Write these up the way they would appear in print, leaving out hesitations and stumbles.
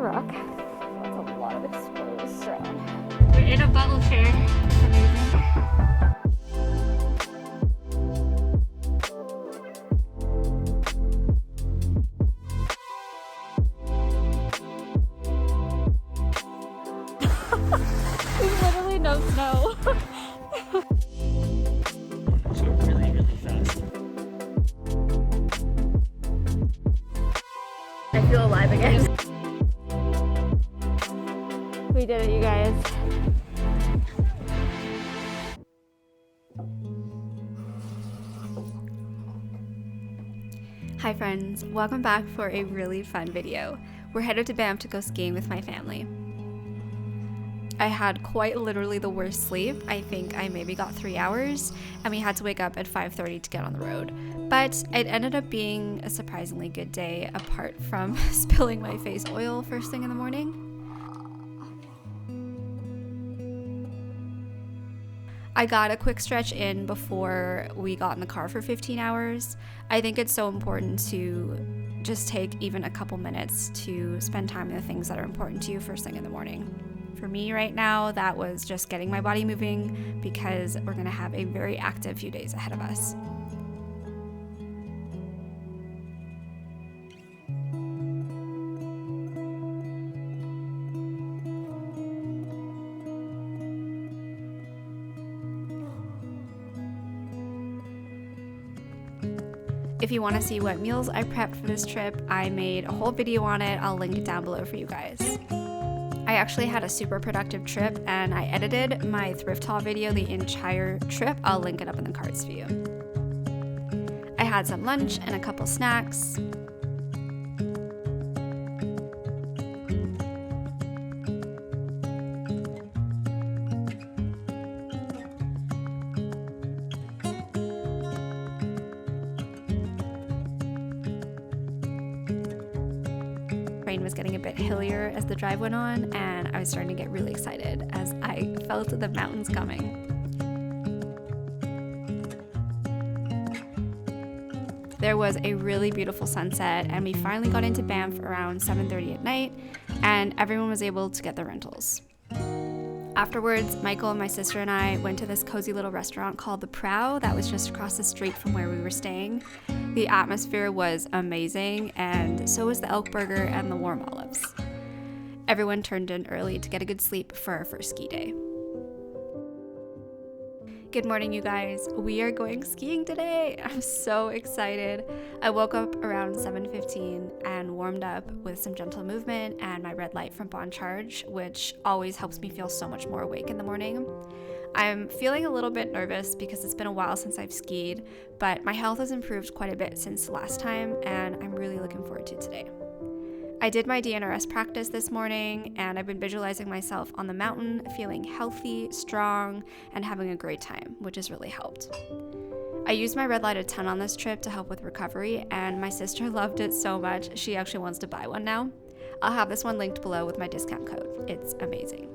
rock. That's a lot of exposed ground. We're in a bubble chair. It's amazing. There's literally no snow. So really, really fast. I feel alive again. We did it, you guys. Hi friends, welcome back for a really fun video. We're headed to Banff to go skiing with my family. I had quite literally the worst sleep. I think I maybe got 3 hours, and we had to wake up at 5:30 to get on the road. But it ended up being a surprisingly good day, apart from spilling my face oil first thing in the morning. I got a quick stretch in before we got in the car for 15 hours. I think it's so important to just take even a couple minutes to spend time on the things that are important to you first thing in the morning. For me right now, that was just getting my body moving because we're gonna have a very active few days ahead of us. If you want to see what meals I prepped for this trip, I made a whole video on it. I'll link it down below for you guys. I actually had a super productive trip and I edited my thrift haul video the entire trip. I'll link it up in the cards for you. I had some lunch and a couple snacks. Rain was getting a bit hillier as the drive went on, and I was starting to get really excited as I felt the mountains coming. There was a really beautiful sunset, and we finally got into Banff around 7:30 at night, and everyone was able to get their rentals. Afterwards, Michael and my sister and I went to this cozy little restaurant called The Prow that was just across the street from where we were staying. The atmosphere was amazing, and so was the elk burger and the warm olives. Everyone turned in early to get a good sleep for our first ski day. Good morning, you guys. We are going skiing today. I'm so excited. I woke up around 7:15 and warmed up with some gentle movement and my red light from Bon Charge, which always helps me feel so much more awake in the morning. I'm feeling a little bit nervous because it's been a while since I've skied, but my health has improved quite a bit since last time, and I'm really looking forward to today. I did my DNRS practice this morning, and I've been visualizing myself on the mountain, feeling healthy, strong, and having a great time, which has really helped. I used my red light a ton on this trip to help with recovery, and my sister loved it so much, she actually wants to buy one now. I'll have this one linked below with my discount code. It's amazing.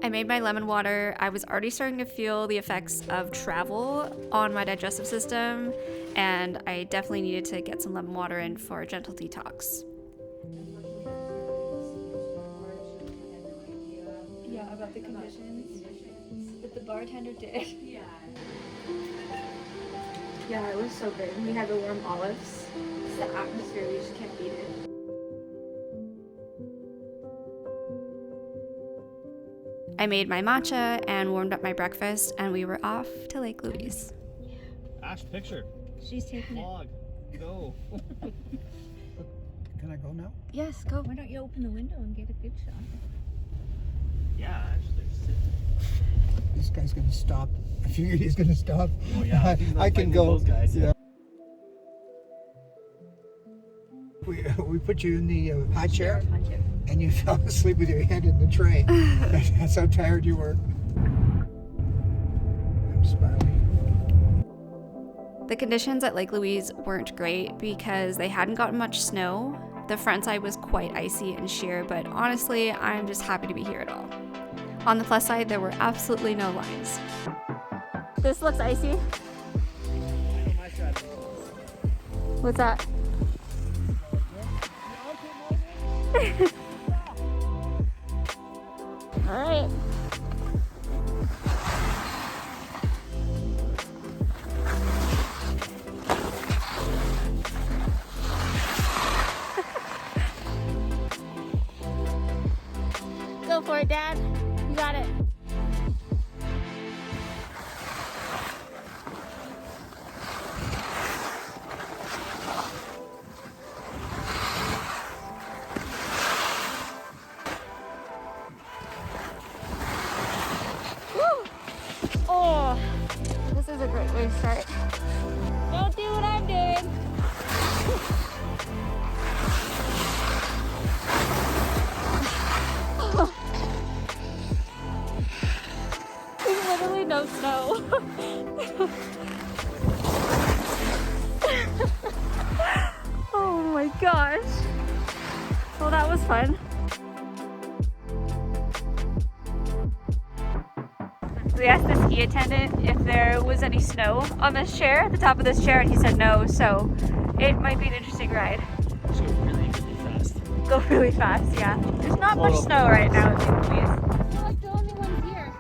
I made my lemon water. I was already starting to feel the effects of travel on my digestive system, and I definitely needed to get some lemon water in for a gentle detox. Yeah, about the conditions that the bartender did. Yeah, it was so good. We had the warm olives. It's the atmosphere, we just can't beat it. I made my matcha and warmed up my breakfast, and we were off to Lake Louise. Ash, picture. She's taking it. Vlog. Go. Can I go now? Yes, go. Why don't you open the window and get a good shot? Yeah, Ash, there's This guy's gonna stop. I figured he's gonna stop. Oh yeah, he's not I can fighting go. Those guys. Yeah. We put you in the high chair, and you fell asleep with your head in the tray. That's how tired you were. I'm smiling. The conditions at Lake Louise weren't great because they hadn't gotten much snow. The front side was quite icy and sheer, but honestly, I'm just happy to be here at all. On the plus side, there were absolutely no lines. This looks icy. What's that? All right. Go for it, Dad. You got it. Oh, this is a great way to start. Don't do what I'm doing. There's literally no snow. Oh my gosh. Well, that was fun. We asked the ski attendant if there was any snow on this chair, at the top of this chair, and he said no, so it might be an interesting ride. Go really, really fast. Go really fast, yeah. There's not much snow right now in Louise. We're like the only ones here.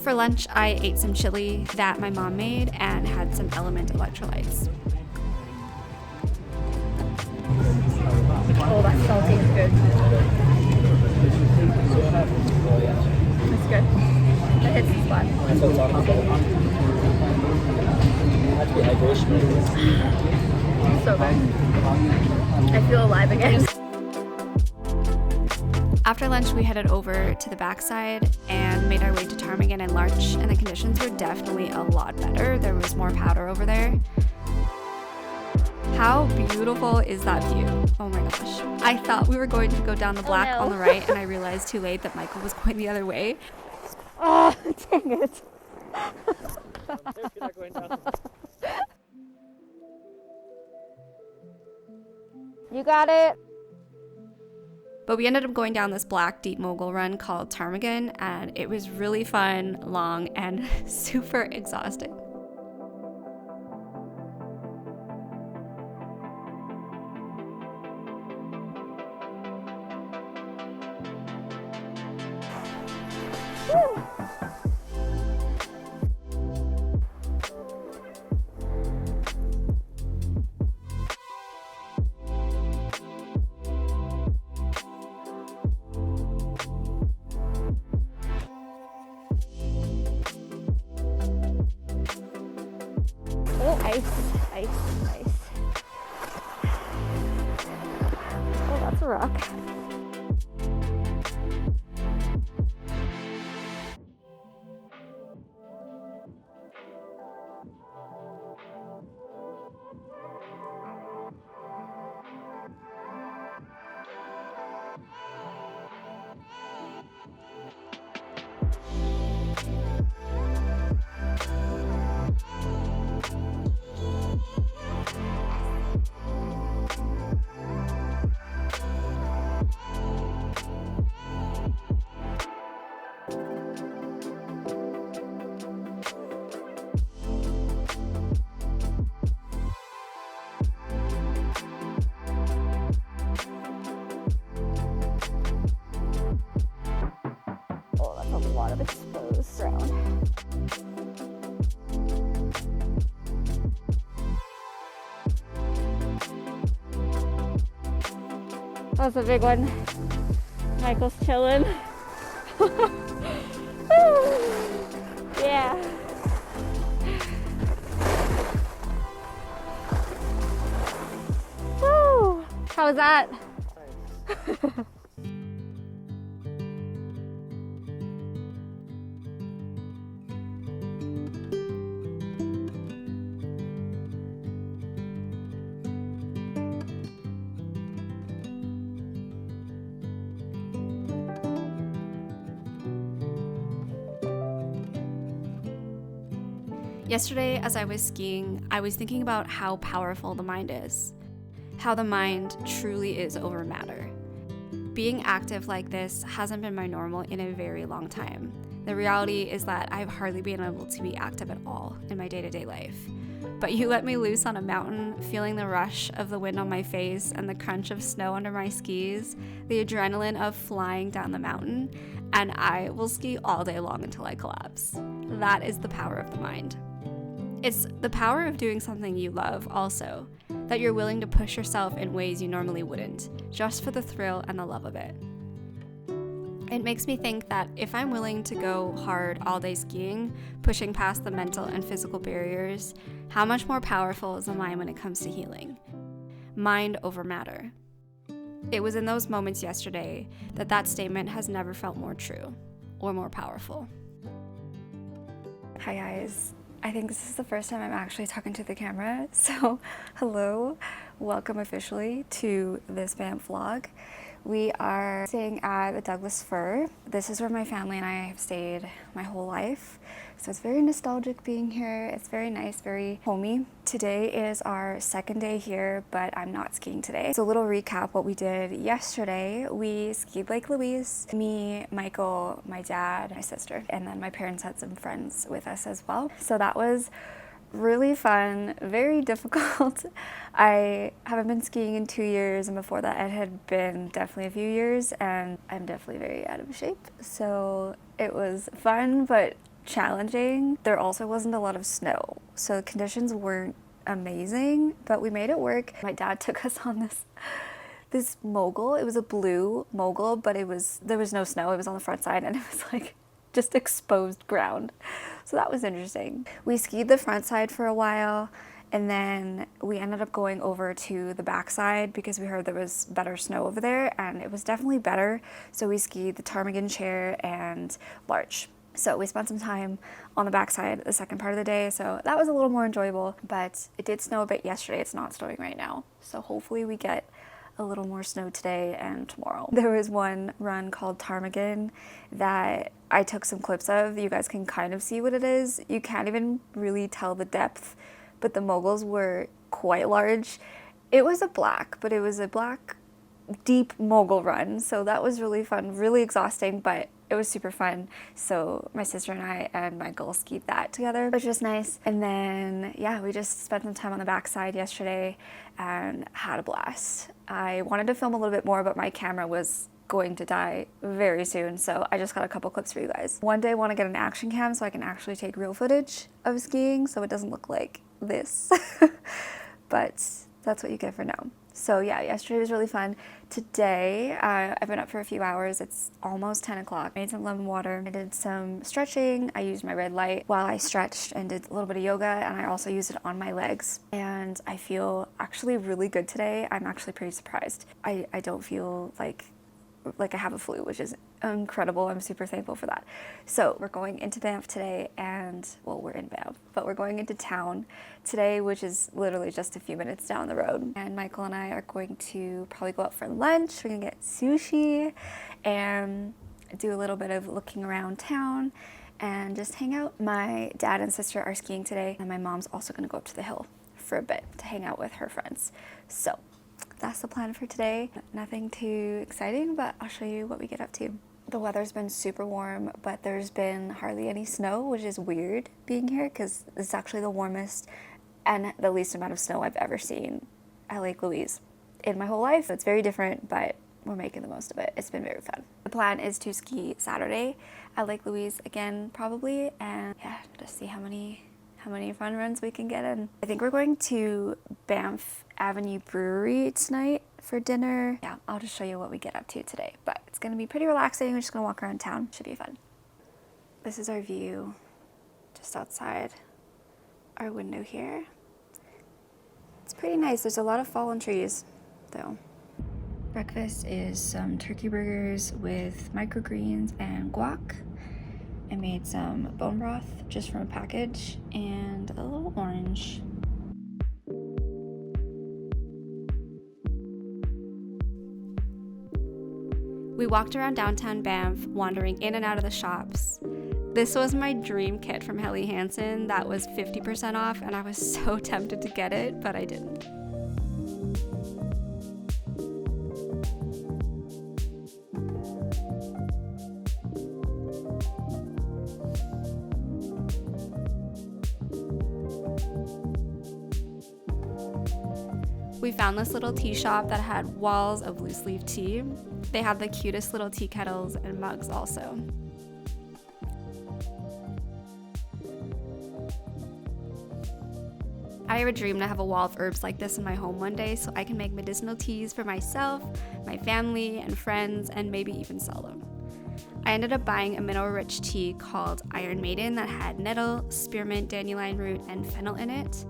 For lunch, I ate some chili that my mom made and had some element electrolytes. Oh, that still tastes good. That's good. That hits the spot. So good. I feel alive again. After lunch, we headed over to the backside and made our way to Ptarmigan and Larch, and the conditions were definitely a lot better. There was more powder over there. How beautiful is that view? Oh my gosh. I thought we were going to go down the black on the right, and I realized too late that Michael was going the other way. Oh, dang it. You got it. But we ended up going down this black deep mogul run called Ptarmigan, and it was really fun, long, and super exhausting. Woo. Oh, ice, ice, ice. Oh, that's a rock. Exposed ground. That was a big one. Michael's chilling. Yeah. was that? Yesterday, as I was skiing, I was thinking about how powerful the mind is, how the mind truly is over matter. Being active like this hasn't been my normal in a very long time. The reality is that I've hardly been able to be active at all in my day-to-day life. But you let me loose on a mountain, feeling the rush of the wind on my face and the crunch of snow under my skis, the adrenaline of flying down the mountain, and I will ski all day long until I collapse. That is the power of the mind. It's the power of doing something you love also, that you're willing to push yourself in ways you normally wouldn't, just for the thrill and the love of it. It makes me think that if I'm willing to go hard all day skiing, pushing past the mental and physical barriers, how much more powerful is the mind when it comes to healing? Mind over matter. It was in those moments yesterday that statement has never felt more true or more powerful. Hi guys. I think this is the first time I'm actually talking to the camera, so hello, welcome officially to this Banff vlog. We are staying at the Douglas Fir. This is where my family and I have stayed my whole life, so it's very nostalgic being here. It's very nice, very homey. Today is our second day here, but I'm not skiing today. So a little recap what we did yesterday. We skied Lake Louise, me, Michael, my dad, my sister, and then my parents had some friends with us as well. So that was really fun, very difficult. I haven't been skiing in 2 years, and before that it had been definitely a few years, and I'm definitely very out of shape. So it was fun, but challenging. There also wasn't a lot of snow, so the conditions weren't amazing, but we made it work. My dad took us on this mogul. It was a blue mogul, but there was no snow. It was on the front side, and it was like just exposed ground. So that was interesting. We skied the front side for a while, and then we ended up going over to the back side because we heard there was better snow over there, and it was definitely better. So we skied the ptarmigan chair and larch. So we spent some time on the backside the second part of the day, so that was a little more enjoyable, but it did snow a bit yesterday. It's not snowing right now, so hopefully we get a little more snow today and tomorrow. There was one run called Ptarmigan that I took some clips of. You guys can kind of see what it is. You can't even really tell the depth, but the moguls were quite large. It was a black, but it was a black deep mogul run, so that was really fun, really exhausting, but it was super fun. So my sister and I and Michael skied that together, which was nice. And then yeah, we just spent some time on the backside yesterday and had a blast. I wanted to film a little bit more, but my camera was going to die very soon, so I just got a couple clips for you guys. One day I want to get an action cam so I can actually take real footage of skiing so it doesn't look like this. But that's what you get for now. So yeah, yesterday was really fun. Today, I've been up for a few hours. It's almost 10 o'clock. I made some lemon water. I did some stretching. I used my red light while I stretched and did a little bit of yoga, and I also used it on my legs. And I feel actually really good today. I'm actually pretty surprised. I don't feel like I have a flu, which is incredible. I'm super thankful for that. So we're going into Banff today, and well, we're in Banff, but we're going into town today, which is literally just a few minutes down the road. And Michael and I are going to probably go out for lunch. We're gonna get sushi and do a little bit of looking around town and just hang out. My dad and sister are skiing today, and my mom's also gonna go up to the hill for a bit to hang out with her friends. So that's the plan for today. Nothing too exciting, but I'll show you what we get up to. The weather's been super warm, but there's been hardly any snow, which is weird being here because it's actually the warmest and the least amount of snow I've ever seen at Lake Louise in my whole life. It's very different, but we're making the most of it. It's been very fun. The plan is to ski Saturday at Lake Louise again, probably, and yeah, just see how many fun runs we can get in. I think we're going to Banff Avenue Brewery tonight for dinner. Yeah, I'll just show you what we get up to today, but it's gonna be pretty relaxing. We're just gonna walk around town. Should be fun. This is our view just outside our window here. It's pretty nice. There's a lot of fallen trees though. Breakfast is some turkey burgers with microgreens and guac. I made some bone broth just from a package and a little orange. We walked around downtown Banff, wandering in and out of the shops. This was my dream kit from Helly Hansen that was 50% off, and I was so tempted to get it, but I didn't. We found this little tea shop that had walls of loose leaf tea. They had the cutest little tea kettles and mugs also. I have a dream to have a wall of herbs like this in my home one day so I can make medicinal teas for myself, my family, and friends, and maybe even sell them. I ended up buying a mineral-rich tea called Iron Maiden that had nettle, spearmint, dandelion root, and fennel in it.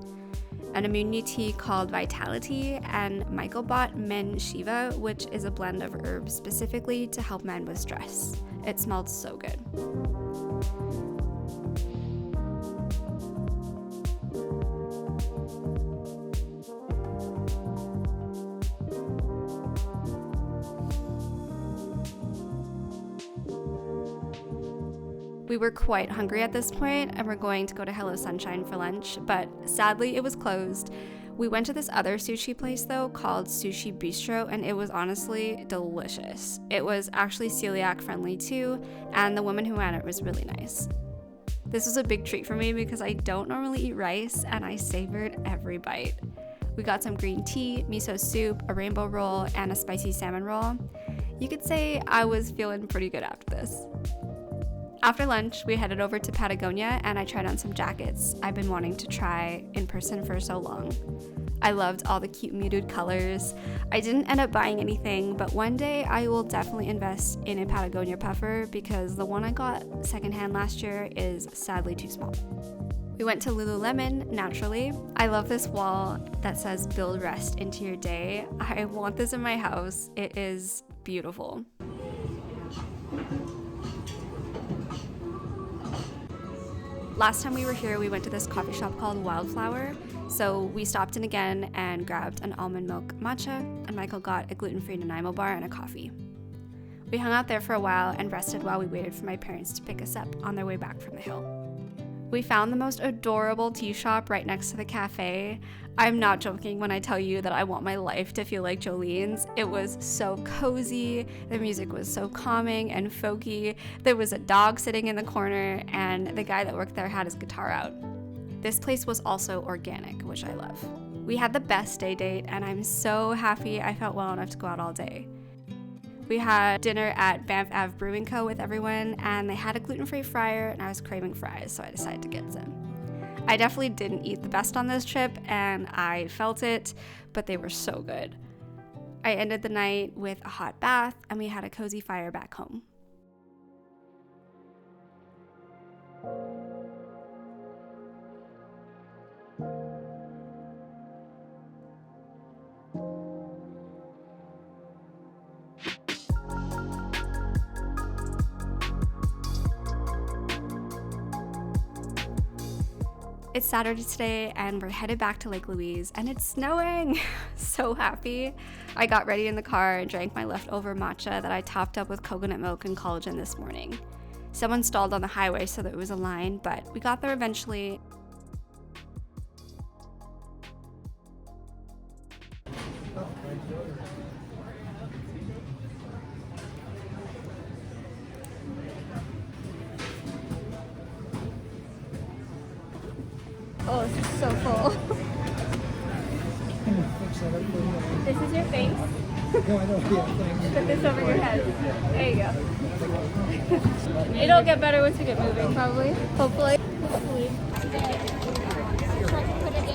An immunity tea called Vitality, and Michael bought Men Shiva, which is a blend of herbs specifically to help men with stress. It smelled so good. We were quite hungry at this point and we're going to go to Hello Sunshine for lunch, but sadly it was closed. We went to this other sushi place though called Sushi Bistro, and it was honestly delicious. It was actually celiac friendly too, and the woman who ran it was really nice. This was a big treat for me because I don't normally eat rice and I savored every bite. We got some green tea, miso soup, a rainbow roll, and a spicy salmon roll. You could say I was feeling pretty good after this. After lunch, we headed over to Patagonia and I tried on some jackets I've been wanting to try in person for so long. I loved all the cute muted colors. I didn't end up buying anything, but one day I will definitely invest in a Patagonia puffer because the one I got secondhand last year is sadly too small. We went to Lululemon, naturally. I love this wall that says "Build rest into your day." I want this in my house. It is beautiful. Last time we were here, we went to this coffee shop called Wildflower. So we stopped in again and grabbed an almond milk matcha, and Michael got a gluten-free Nanaimo bar and a coffee. We hung out there for a while and rested while we waited for my parents to pick us up on their way back from the hill. We found the most adorable tea shop right next to the cafe. I'm not joking when I tell you that I want my life to feel like Jolene's. It was so cozy, the music was so calming and folky, there was a dog sitting in the corner, and the guy that worked there had his guitar out. This place was also organic, which I love. We had the best day date, and I'm so happy I felt well enough to go out all day. We had dinner at Banff Ave Brewing Co. with everyone, and they had a gluten-free fryer, and I was craving fries, so I decided to get some. I definitely didn't eat the best on this trip, and I felt it, but they were so good. I ended the night with a hot bath, and we had a cozy fire back home. It's Saturday today and we're headed back to Lake Louise and it's snowing. So happy. I got ready in the car and drank my leftover matcha that I topped up with coconut milk and collagen this morning. Someone stalled on the highway so that it was a line, but we got there eventually. Oh, this is so full. This is your face. No, I don't feel things. Put this over your head. There you go. It'll get better once we get moving, probably. Hopefully.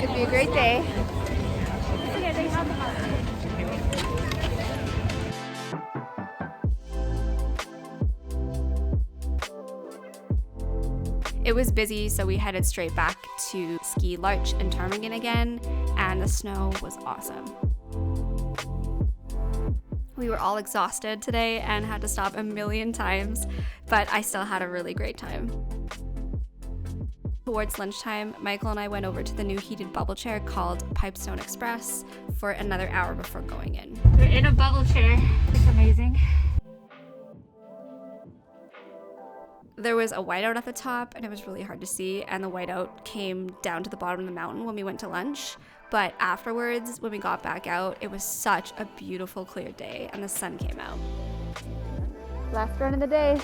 It'll be a great day. It was busy, so we headed straight back to ski Larch and Ptarmigan again, and the snow was awesome. We were all exhausted today and had to stop a million times, but I still had a really great time. Towards lunchtime, Michael and I went over to the new heated bubble chair called Pipestone Express for another hour before going in. We're in a bubble chair. It's amazing. There was a whiteout at the top and it was really hard to see, and the whiteout came down to the bottom of the mountain when we went to lunch. But afterwards, when we got back out, it was such a beautiful clear day and the sun came out. Last run of the day.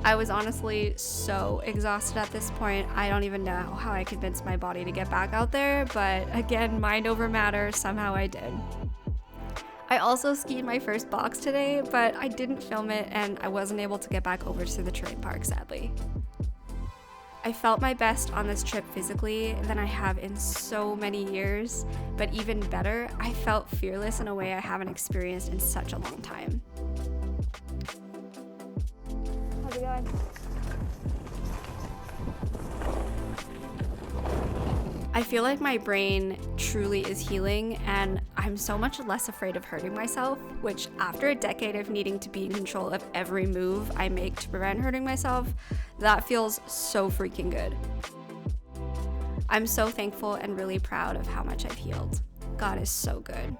I was honestly so exhausted at this point. I don't even know how I convinced my body to get back out there, but again, mind over matter, somehow I did. I also skied my first box today, but I didn't film it and I wasn't able to get back over to the terrain park, sadly. I felt my best on this trip physically than I have in so many years, but even better, I felt fearless in a way I haven't experienced in such a long time. How's it going? I feel like my brain truly is healing and I'm so much less afraid of hurting myself, which after a decade of needing to be in control of every move I make to prevent hurting myself, that feels so freaking good. I'm so thankful and really proud of how much I've healed. God is so good.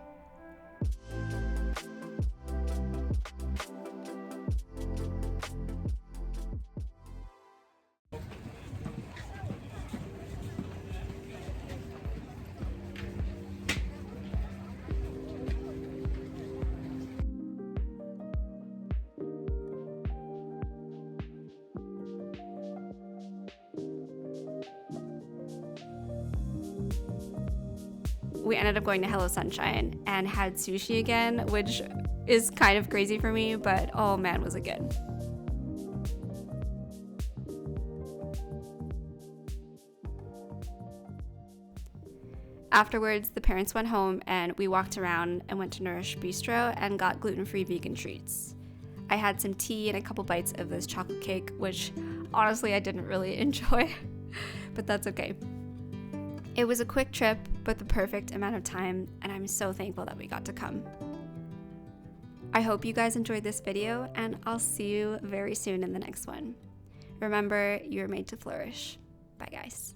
We ended up going to Hello Sunshine and had sushi again, which is kind of crazy for me, but oh man, was it good. Afterwards, the parents went home and we walked around and went to Nourish Bistro and got gluten-free vegan treats. I had some tea and a couple bites of this chocolate cake, which honestly I didn't really enjoy, but that's okay. It was a quick trip, but the perfect amount of time, and I'm so thankful that we got to come. I hope you guys enjoyed this video, and I'll see you very soon in the next one. Remember, you're made to flourish. Bye, guys.